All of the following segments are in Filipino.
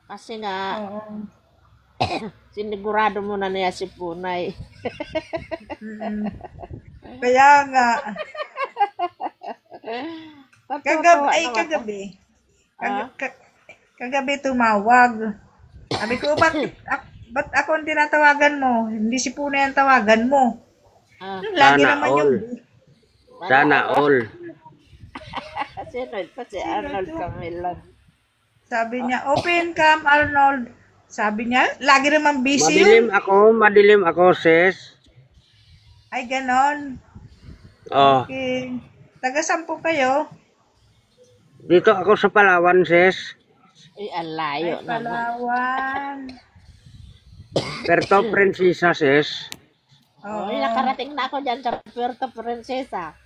Kasi nga, Oo. sinigurado mo na niya si Punay. Mm. Kaya nga, Natutuwa naman ako. kagabi, Ah, kagabi tumawag. Sabi ko, ba't ako ang tinatawagan mo? Hindi si Puna ang tawagan mo. ah, Lagi Sana naman all. yung... Sana all. Sino ito? Si Sino Arnold to? Camilon. Sabi niya, open cam, Arnold. Sabi niya, lagi naman busy yun. Madilim ako, sis. Ay, ganon. Oh, Okay. Taga-sampu kayo? dito ako sa Palawan, sis. Ay, Ay, alayo naman. Palawan. Puerto Princesa, sis. Oh, Oo. nakarating na ako dyan sa Puerto Princesa.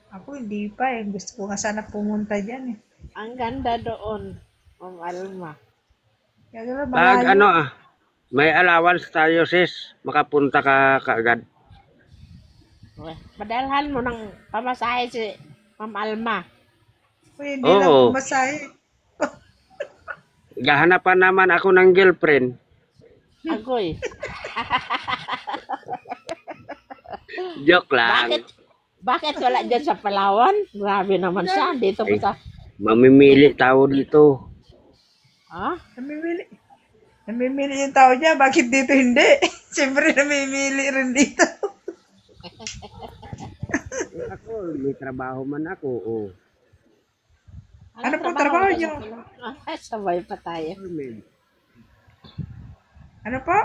Ako hindi pa eh. Gusto ko nga sana pumunta dyan eh. Ang ganda doon, Ma'am Alma. Kaya gano'n, Pag malayo. may allowance tayo, sis. Makapunta ka kaagad. Padalhan mo ng pamasahe si Ma'am Alma. Uy, hindi lang Oo. pumasahe. Gahanapan naman ako ng girlfriend. Agoy. Joke lang. Bakit wala dyan sa Palawan? Grabe naman siya. Dito po Ay. sa... Mamimili tao dito. Ha? Namimili. Namimili yung tao niya. Bakit dito hindi? Siyempre namimili rin dito. Ako, may trabaho man ako. Oh. Ano po trabaho mo niyo? sa Palawan? Ah, sabay pa tayo. Government. Ano po?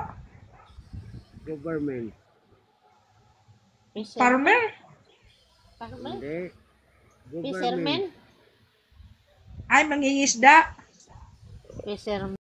Government. Farmer? Farmer? Hindi. Fisherman? Ay, mangingisda. Fisherman.